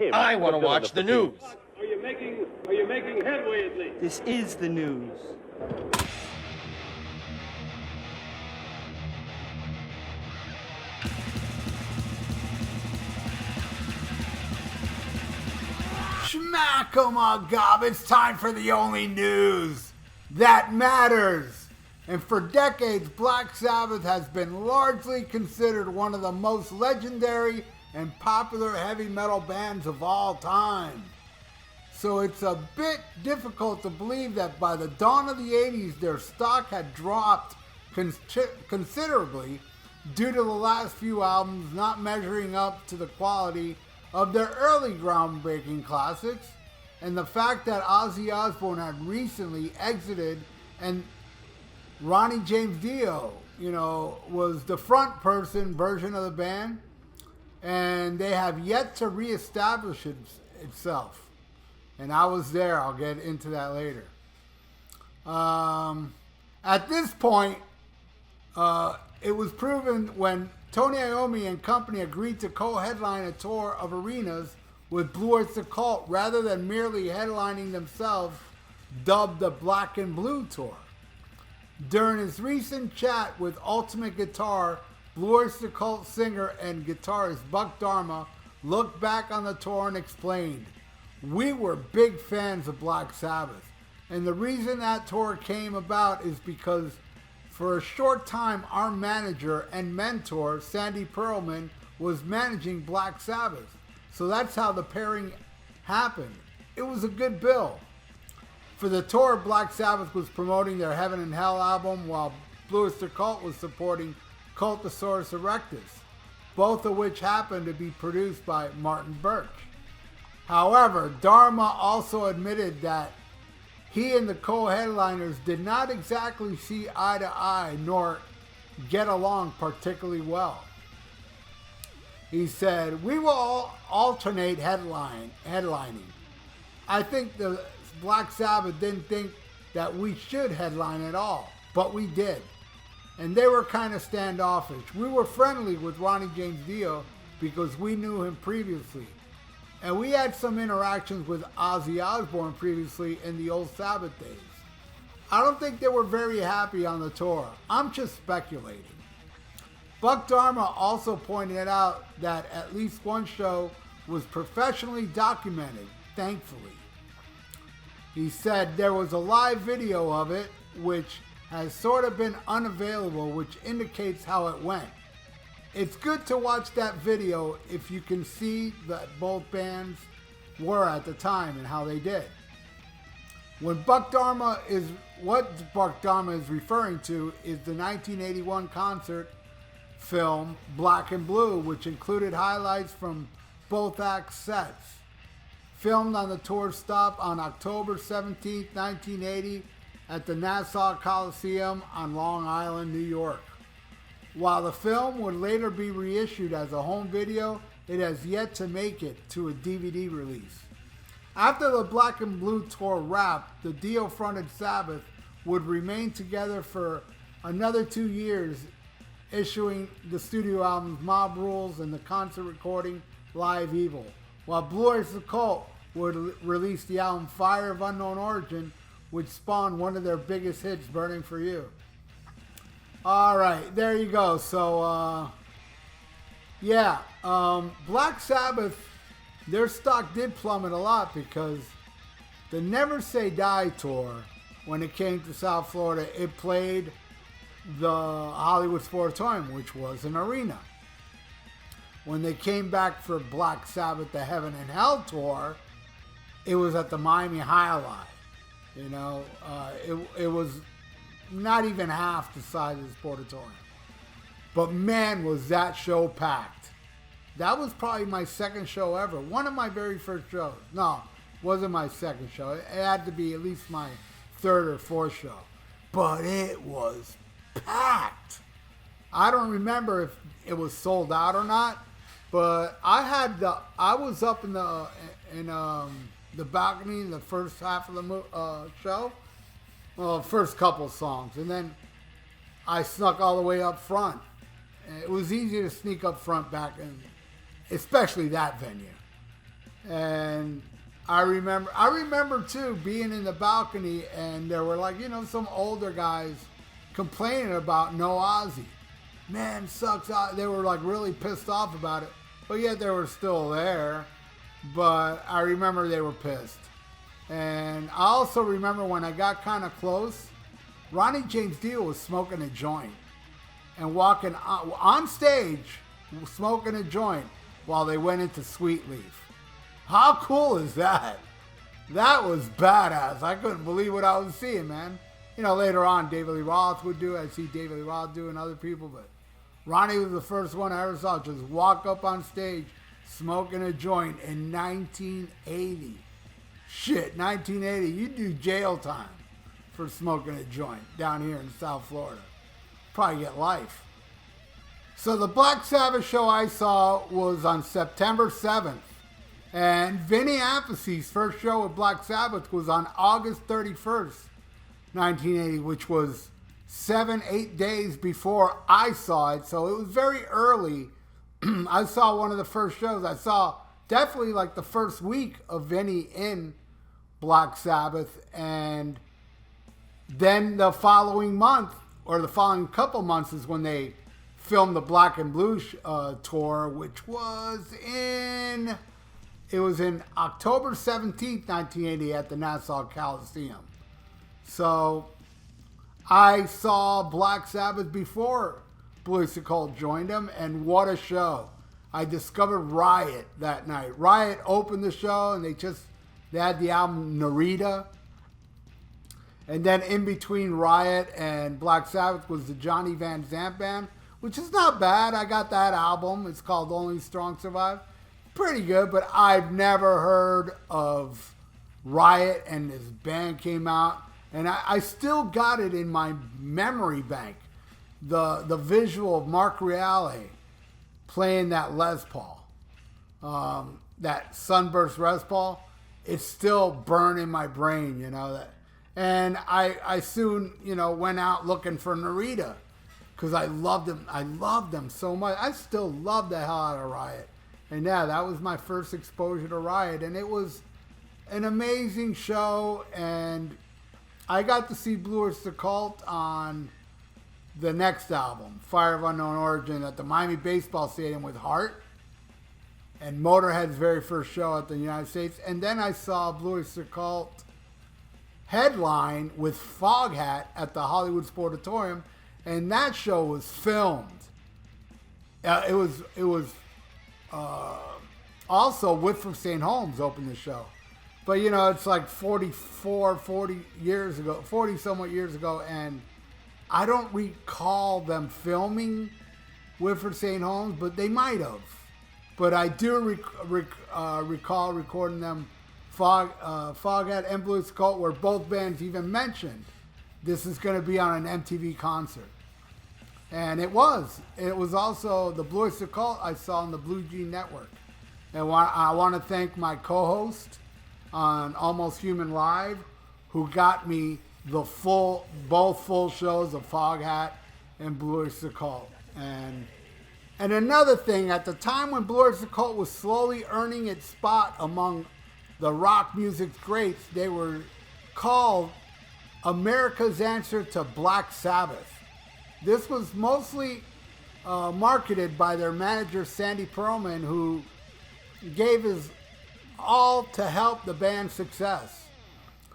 him. I want to watch the news. Are you making headway at least? This is the news. Schmack 'em a gob, it's time for the only news that matters. And for decades, Black Sabbath has been largely considered one of the most legendary and popular heavy metal bands of all time. So it's a bit difficult to believe that by the dawn of the 80s, their stock had dropped considerably due to the last few albums not measuring up to the quality of their early groundbreaking classics, and the fact that Ozzy Osbourne had recently exited and Ronnie James Dio, was the front person version of the band, and they have yet to reestablish itself. And I was there. I'll get into that later. At this point, it was proven when Tony Iommi and company agreed to co-headline a tour of arenas with Blue Öyster Cult rather than merely headlining themselves, dubbed the Black and Blue Tour. During his recent chat with Ultimate Guitar, Blue Öyster Cult singer and guitarist Buck Dharma looked back on the tour and explained, "We were big fans of Black Sabbath, and the reason that tour came about is because for a short time our manager and mentor, Sandy Pearlman, was managing Black Sabbath. So that's how the pairing happened. It was a good bill." For the tour, Black Sabbath was promoting their Heaven and Hell album, while Blue Öyster Cult was supporting Cultosaurus Erectus, both of which happened to be produced by Martin Birch. However, Dharma also admitted that he and the co-headliners did not exactly see eye to eye nor get along particularly well. He said, "We will alternate headlining. I think the Black Sabbath didn't think that we should headline at all, but we did. And they were kind of standoffish. We were friendly with Ronnie James Dio because we knew him previously. And we had some interactions with Ozzy Osbourne previously in the old Sabbath days. I don't think they were very happy on the tour. I'm just speculating." Buck Dharma also pointed out that at least one show was professionally documented, thankfully. He said there was a live video of it, which has sort of been unavailable, which indicates how it went. It's good to watch that video if you can see that both bands were at the time and how they did. What Buck Dharma is referring to is the 1981 concert film Black and Blue, which included highlights from both act sets. Filmed on the tour stop on October 17, 1980 at the Nassau Coliseum on Long Island, New York. While the film would later be reissued as a home video, it has yet to make it to a DVD release. After the Black and Blue tour wrapped, the Dio-fronted Sabbath would remain together for another 2 years, issuing the studio albums Mob Rules and the concert recording Live Evil, while Blue Öyster Cult would release the album Fire of Unknown Origin, which spawned one of their biggest hits, Burning for You. Alright, there you go. So, Black Sabbath, their stock did plummet a lot because the Never Say Die tour, when it came to South Florida, it played the Hollywood Sportatorium, which was an arena. When they came back for Black Sabbath, the Heaven and Hell tour, it was at the Miami High Live. It was not even half the size of the Sportatorium. But man, was that show packed. That was probably my second show ever. One of my very first shows. No, wasn't my second show. It had to be at least my third or fourth show. But it was packed. I don't remember if it was sold out or not, but I was up in the balcony in the first half of the show. Well, first couple songs, and then I snuck all the way up front. It was easy to sneak up front back in, especially that venue. And I remember too being in the balcony, and there were like, some older guys complaining about no Ozzy. Man, sucks. They were like really pissed off about it, but yet they were still there. But I remember they were pissed. And I also remember when I got kind of close, Ronnie James Dio was smoking a joint and walking on stage, smoking a joint while they went into Sweet Leaf. How cool is that? That was badass. I couldn't believe what I was seeing, man. Later on, David Lee Roth would do it. I see David Lee Roth doing other people, but Ronnie was the first one I ever saw just walk up on stage smoking a joint in 1980. Shit, 1980. You do jail time for smoking a joint down here in South Florida. Probably get life. So the Black Sabbath show I saw was on September 7th. And Vinny Appice's first show with Black Sabbath was on August 31st, 1980, which was 7-8 days before I saw it. So it was very early. I saw one of the first shows. I saw definitely like the first week of Vinny in Black Sabbath. And then the following month, or the following couple months, is when they filmed the Black and Blue tour, which was in October 17th, 1980 at the Nassau Coliseum. So I saw Black Sabbath before Blue Öyster Cult joined them, and what a show. I discovered Riot that night. Riot opened the show, and they had the album Narita. And then in between Riot and Black Sabbath was the Johnny Van Zant Band, which is not bad. I got that album. It's called Only Strong Survive. Pretty good, but I've never heard of Riot, and this band came out. And I still got it in my memory bank. The visual of Mark Reale playing that Les Paul, that Sunburst Les Paul, it's still burned in my brain, that. And I soon, went out looking for Narita because I loved them. I loved them so much. I still love the hell out of Riot. And yeah, that was my first exposure to Riot. And it was an amazing show. And I got to see Blue Öyster Cult on the next album, Fire of Unknown Origin, at the Miami Baseball Stadium with Hart. And Motorhead's very first show at the United States. And then I saw Blue Öyster Cult headline with Foghat at the Hollywood Sportatorium. And that show was filmed. It was also Whitford St. Holmes opened the show. But, it's like 40 somewhat years ago, and I don't recall them filming Whitford St. Holmes, but they might have. But I do recall recording them, Foghat and Blue Öyster Cult, where both bands even mentioned this is going to be on an MTV concert. And it was. It was also the Blue Öyster Cult I saw on the Blue Jean Network. And I want to thank my co-host on Almost Human Live, who got me both full shows of Foghat and Blue Öyster Cult. And another thing, at the time when Blue Öyster Cult was slowly earning its spot among the rock music's greats, they were called America's answer to Black Sabbath. This was mostly marketed by their manager, Sandy Pearlman, who gave his all to help the band's success.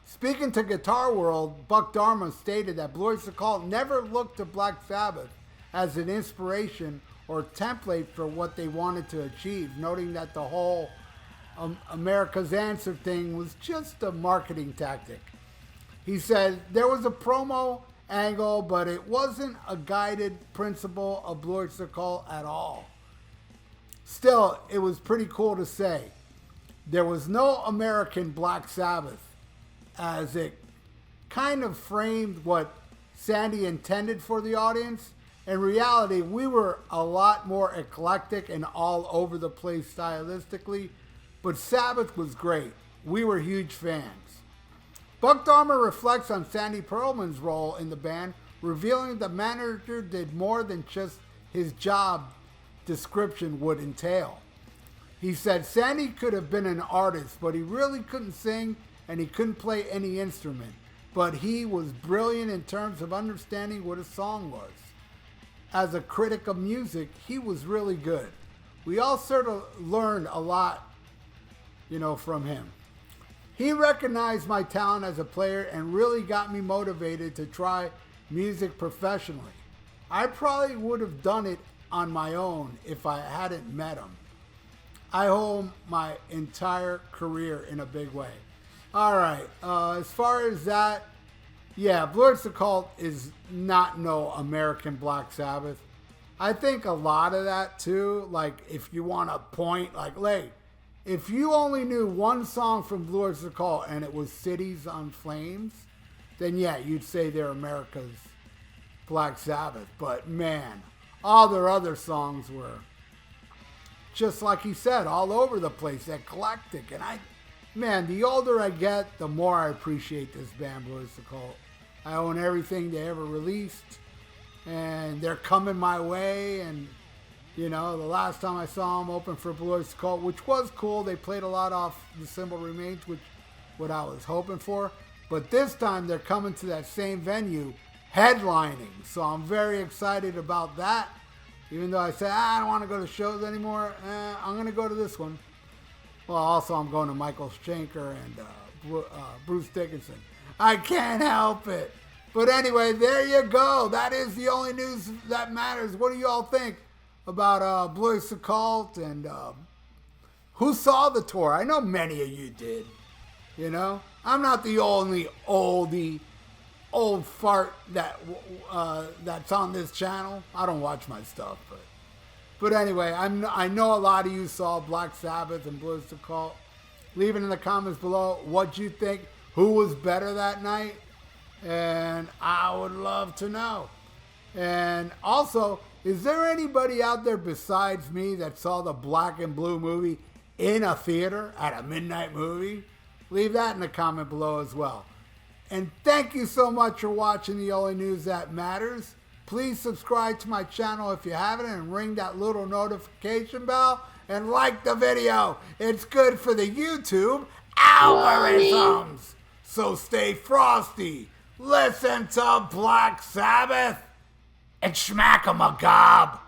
Speaking to Guitar World, Buck Dharma stated that Blue Öyster Cult never looked to Black Sabbath as an inspiration or template for what they wanted to achieve, noting that the whole America's Answer thing was just a marketing tactic. He said there was a promo angle, but it wasn't a guided principle of Blue Öyster Cult at all. Still, it was pretty cool to say there was no American Black Sabbath, as it kind of framed what Sandy intended for the audience. In reality, we were a lot more eclectic and all over the place stylistically, but Sabbath was great. We were huge fans. Buck Dharma reflects on Sandy Pearlman's role in the band, revealing the manager did more than just his job description would entail. He said Sandy could have been an artist, but he really couldn't sing and he couldn't play any instrument. But he was brilliant in terms of understanding what a song was. As a critic of music, he was really good. We all sort of learned a lot, from him. He recognized my talent as a player and really got me motivated to try music professionally. I probably would have done it on my own if I hadn't met him. I owe him my entire career in a big way. All right, as far as that, yeah, Blue Öyster Cult is not no American Black Sabbath. I think a lot of that too, like if you want to point, if you only knew one song from Blue Öyster Cult and it was Cities on Flames, then yeah, you'd say they're America's Black Sabbath. But man, all their other songs were, just like he said, all over the place, eclectic. And the older I get, the more I appreciate this band, Blue Öyster Cult. I own everything they ever released, and they're coming my way. And the last time I saw them open for Blue Öyster Cult, which was cool, they played a lot off The Symbol Remains, which what I was hoping for. But this time they're coming to that same venue, headlining. So I'm very excited about that. Even though I say, I don't want to go to shows anymore, I'm going to go to this one. Well, also I'm going to Michael Schenker and Bruce Dickinson. I can't help it. But anyway, there you go. That is the only news that matters. What do you all think about Blue Öyster Cult? And who saw the tour? I know many of you did. I'm not the only old fart that's on this channel. I don't watch my stuff, but anyway, I know a lot of you saw Black Sabbath and Blue Öyster Cult. Leave it in the comments below what you think. Who was better that night? And I would love to know. And also, is there anybody out there besides me that saw the Black and Blue movie in a theater at a midnight movie? Leave that in the comment below as well. And thank you so much for watching The Only News That Matters. Please subscribe to my channel if you haven't and ring that little notification bell and like the video. It's good for the YouTube algorithms. So stay frosty, listen to Black Sabbath, and smack 'em a gob.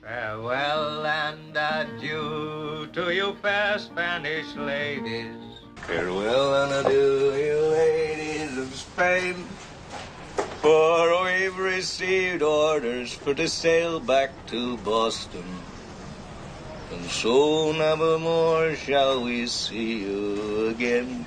Farewell and adieu to you fair Spanish ladies. Farewell and adieu, you ladies of Spain. For we've received orders for to sail back to Boston. And so never more shall we see you again.